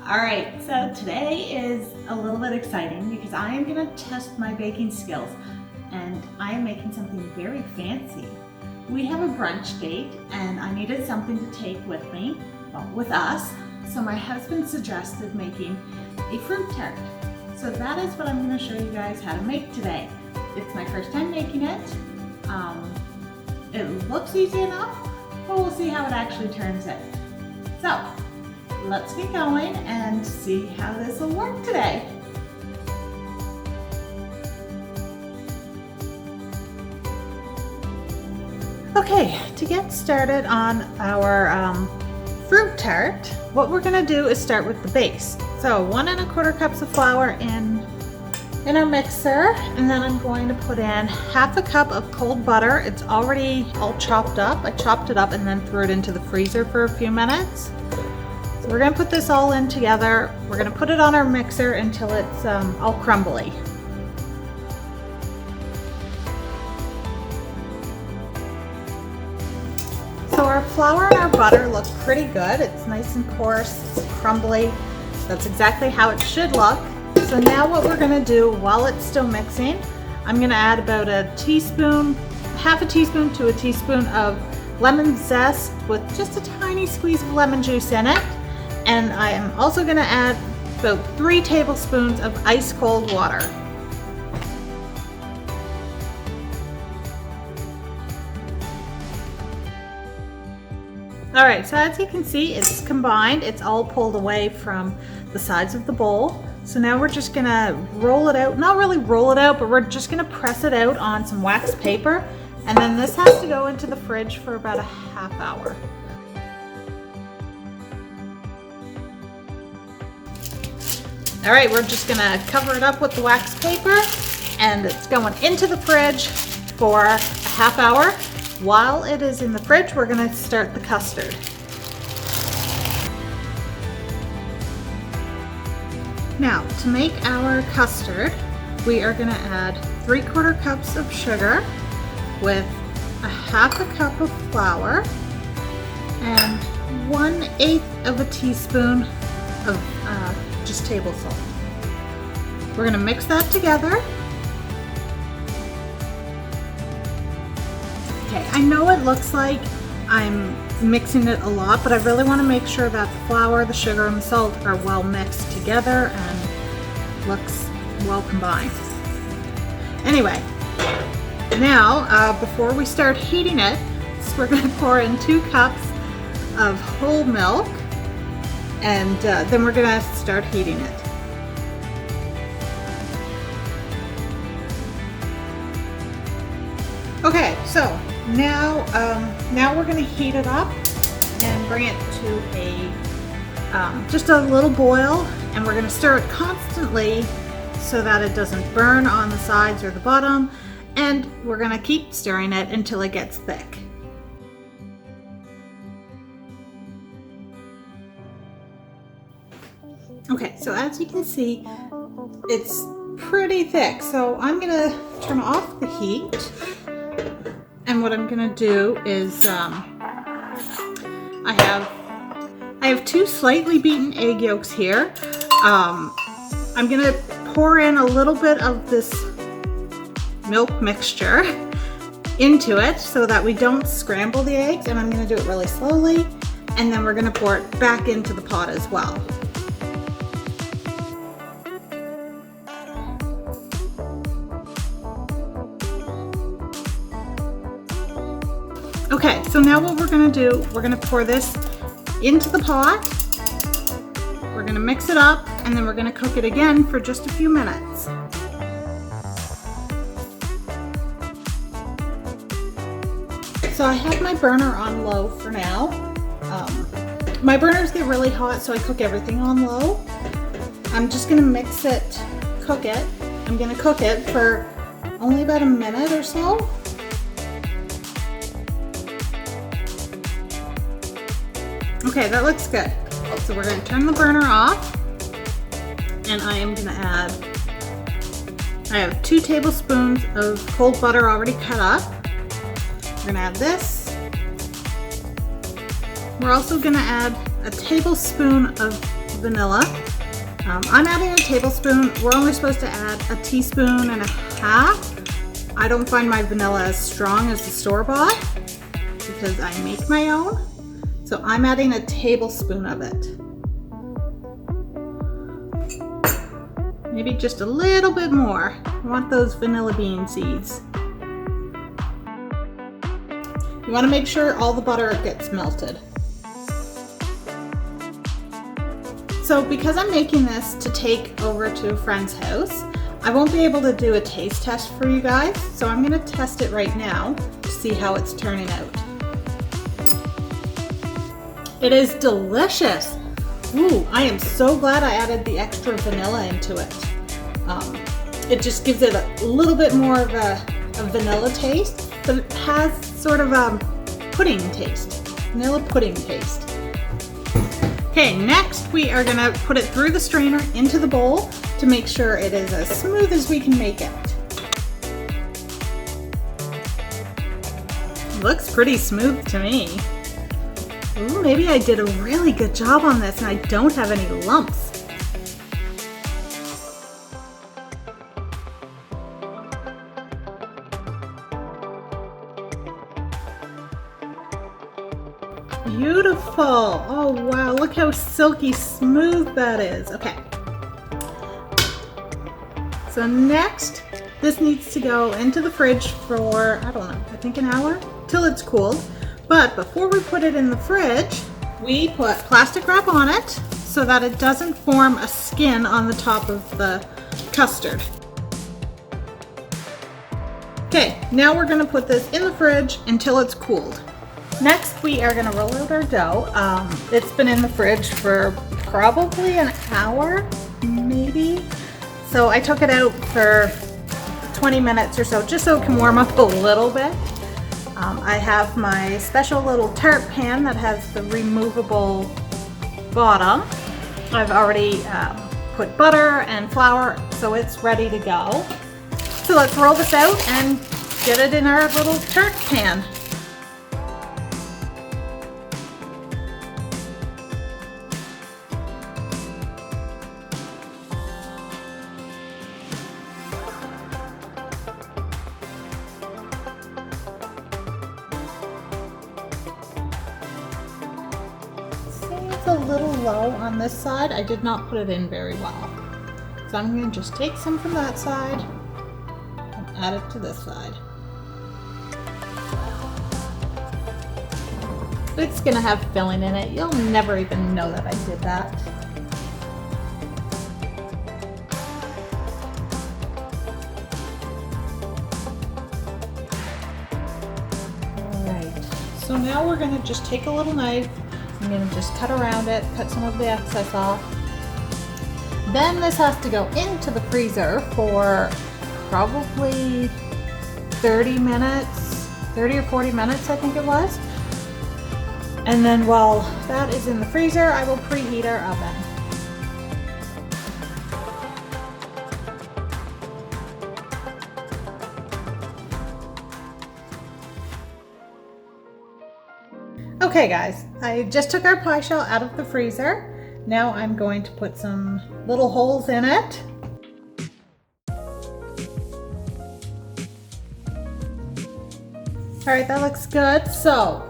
All right, so today is a little bit exciting because I am gonna test my baking skills and I am making something very fancy. We have a brunch date and I needed something to take with me, well, with us. So my husband suggested making a fruit tart. So that is what I'm gonna show you guys how to make today. It's my first time making it. It looks easy enough, but we'll see how it actually turns out. So, let's get going and see how this will work today. Okay, to get started on our fruit tart, what we're gonna do is start with the base. So 1 1/4 cups of flour in our mixer, and then I'm going to put in 1/2 cup of cold butter. It's already all chopped up. I chopped it up and then threw it into the freezer for a few minutes. So we're gonna put this all in together. We're gonna put it on our mixer until it's all crumbly. So our flour and our butter look pretty good. It's nice and coarse, it's crumbly. That's exactly how it should look. So now what we're gonna do while it's still mixing, I'm gonna add about a teaspoon, 1/2 teaspoon to a teaspoon of lemon zest with just a tiny squeeze of lemon juice in it. And I am also gonna add about 3 tablespoons of ice cold water. All right, so as you can see, it's combined. It's all pulled away from the sides of the bowl. So now we're just gonna roll it out, not really roll it out, but we're just gonna press it out on some wax paper. And then this has to go into the fridge for about a 1/2 hour. All right, we're just gonna cover it up with the wax paper and it's going into the fridge for a 1/2 hour. While it is in the fridge, we're gonna start the custard. Now, to make our custard, we are gonna add 3/4 cups of sugar with a 1/2 cup of flour and 1/8 of a teaspoon of just table salt. We're gonna mix that together. Okay, I know it looks like I'm mixing it a lot, but I really want to make sure that the flour, the sugar, and the salt are well mixed together and looks well combined. Anyway, now before we start heating it, we're going to pour in 2 cups of whole milk, and then we're going to start heating it. Okay, so now we're going to heat it up and bring it to a just a little boil, and we're going to stir it constantly so that it doesn't burn on the sides or the bottom, and we're going to keep stirring it until it gets thick. Okay, so as you can see, it's pretty thick, so I'm going to turn off the heat. And what I'm gonna do is I have 2 slightly beaten egg yolks here. I'm gonna pour in a little bit of this milk mixture into it so that we don't scramble the eggs, and I'm gonna do it really slowly, and then we're gonna pour it back into the pot as well. Okay, so now what we're gonna do, we're gonna pour this into the pot, we're gonna mix it up, and then we're gonna cook it again for just a few minutes. So I have my burner on low for now. My burners get really hot, so I cook everything on low. I'm just gonna mix it, cook it. I'm gonna cook it for only about a minute or so. Okay, that looks good. So we're going to turn the burner off, and I am going to add, I have 2 tablespoons of cold butter already cut up. We're going to add this. We're also going to add a tablespoon of vanilla. I'm adding a tablespoon. We're only supposed to add a teaspoon and a half. I don't find my vanilla as strong as the store-bought because I make my own. So I'm adding a tablespoon of it. Maybe just a little bit more. I want those vanilla bean seeds. You want to make sure all the butter gets melted. So because I'm making this to take over to a friend's house, I won't be able to do a taste test for you guys. So I'm going to test it right now to see how it's turning out. It is delicious. Ooh, I am so glad I added the extra vanilla into it. It just gives it a little bit more of a vanilla taste, but it has sort of a pudding taste, vanilla pudding taste. Okay, next we are gonna put it through the strainer into the bowl to make sure it is as smooth as we can make it. Looks pretty smooth to me. Ooh, maybe I did a really good job on this and I don't have any lumps. Beautiful. Oh wow, look how silky smooth that is. Okay. So next, this needs to go into the fridge for, I don't know, I think an hour till it's cooled. But before we put it in the fridge, we put plastic wrap on it so that it doesn't form a skin on the top of the custard. Okay, now we're gonna put this in the fridge until it's cooled. Next, we are gonna roll out our dough. It's been in the fridge for probably an hour, maybe. So I took it out for 20 minutes or so, just so it can warm up a little bit. I have my special little tart pan that has the removable bottom. I've already put butter and flour, so it's ready to go. So let's roll this out and get it in our little tart pan. A little low on this side. I did not put it in very well. So I'm going to just take some from that side and add it to this side. It's going to have filling in it. You'll never even know that I did that. Alright, so now we're going to just take a little knife. I'm going to just cut around it, cut some of the excess off. Then this has to go into the freezer for probably 30 minutes, 30 or 40 minutes I think it was. And then while that is in the freezer, I will preheat our oven. Okay guys, I just took our pie shell out of the freezer. Now I'm going to put some little holes in it. All right, that looks good. So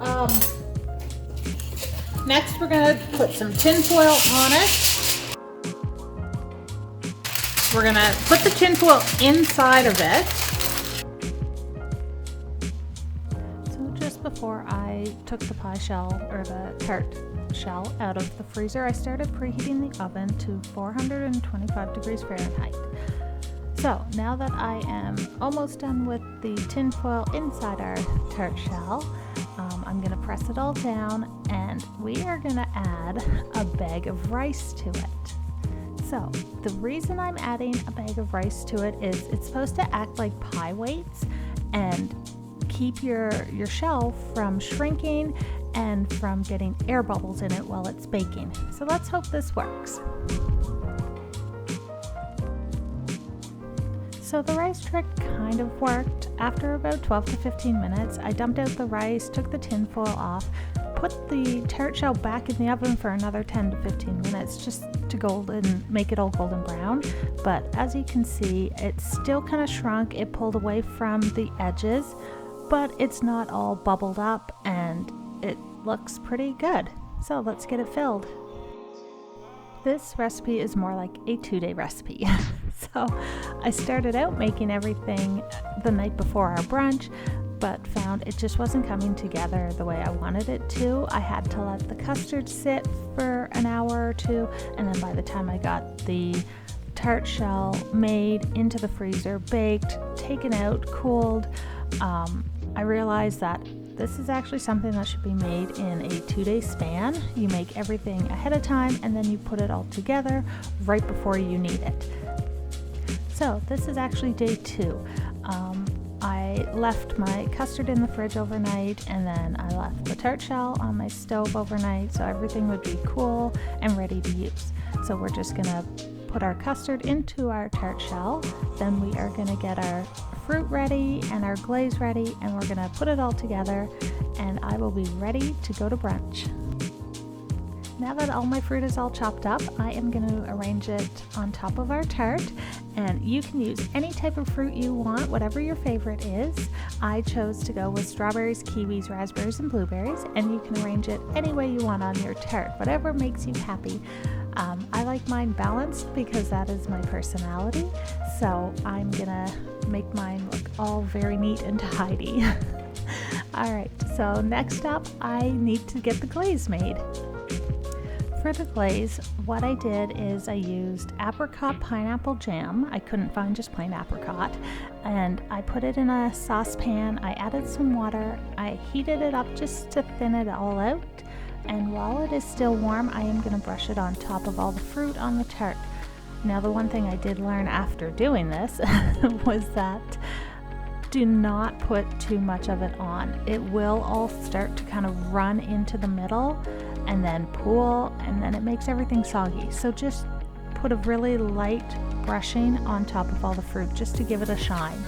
next we're gonna put some tin foil on it. We're gonna put the tin foil inside of it. Before I took the pie shell or the tart shell out of the freezer, I started preheating the oven to 425 degrees Fahrenheit. So now that I am almost done with the tin foil inside our tart shell, I'm going to press it all down and we are going to add a bag of rice to it. So the reason I'm adding a bag of rice to it is it's supposed to act like pie weights and keep your shell from shrinking and from getting air bubbles in it while it's baking. So let's hope this works. So the rice trick kind of worked. After about 12 to 15 minutes, I dumped out the rice, took the tin foil off, put the tart shell back in the oven for another 10 to 15 minutes just to make it all golden brown. But as you can see, it's still kind of shrunk. It pulled away from the edges, but it's not all bubbled up and it looks pretty good. So let's get it filled. This recipe is more like a 2-day recipe. So I started out making everything the night before our brunch, but found it just wasn't coming together the way I wanted it to. I had to let the custard sit for an hour or two, and then by the time I got the tart shell made, into the freezer, baked, taken out, cooled, I realized that this is actually something that should be made in a 2-day span. You make everything ahead of time and then you put it all together right before you need it. So this is actually day 2. I left my custard in the fridge overnight, and then I left the tart shell on my stove overnight so everything would be cool and ready to use. So we're just gonna put our custard into our tart shell, then we are gonna get our fruit ready and our glaze ready, and we're gonna put it all together, and I will be ready to go to brunch. Now that all my fruit is all chopped up, I am going to arrange it on top of our tart, and you can use any type of fruit you want, whatever your favorite is. I chose to go with strawberries, kiwis, raspberries, and blueberries, and you can arrange it any way you want on your tart, whatever makes you happy. I like mine balanced because that is my personality, so I'm gonna make mine look all very neat and tidy. Alright, so next up I need to get the glaze made. For the glaze, what I did is I used apricot pineapple jam. I couldn't find just plain apricot, and I put it in a saucepan. I added some water. I heated it up just to thin it all out, and while it is still warm, I am going to brush it on top of all the fruit on the tart. Now, the one thing I did learn after doing this was that do not put too much of it on. It will all start to kind of run into the middle and then pool, and then it makes everything soggy. So just put a really light brushing on top of all the fruit just to give it a shine.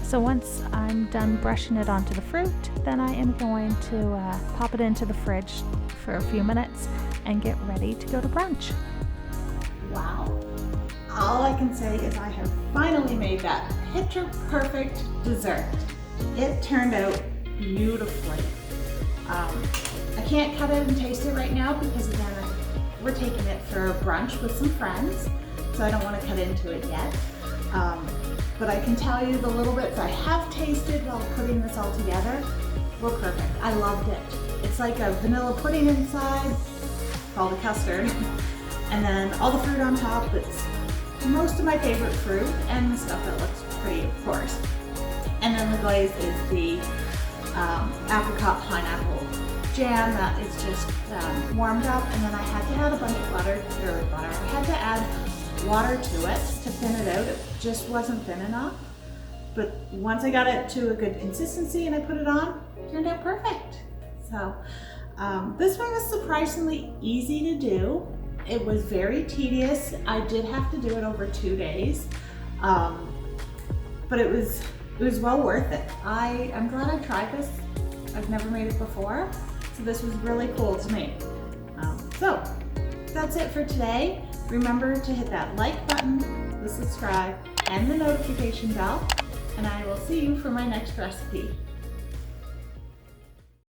So once I'm done brushing it onto the fruit, then I am going to pop it into the fridge for a few minutes and get ready to go to brunch. Wow. All I can say is I have finally made that picture perfect dessert. It turned out beautifully. I can't cut it and taste it right now because again, we're taking it for brunch with some friends, so I don't want to cut into it yet. But I can tell you the little bits I have tasted while putting this all together were perfect. I loved it. It's like a vanilla pudding inside, called a custard, and then all the fruit on top. It's most of my favorite fruit and the stuff that looks pretty, of course. And then the glaze is the apricot pineapple jam that is just warmed up, and then I had to add a bunch of butter. I had to add water to it to thin it out. It just wasn't thin enough. But once I got it to a good consistency and I put it on, it turned out perfect. So this one was surprisingly easy to do. It was very tedious. I did have to do it over 2 days, but it was well worth it. I'm glad I tried this. I've never made it before, so this was really cool to me. So that's it for today. Remember to hit that like button, the subscribe, and the notification bell, and I will see you for my next recipe.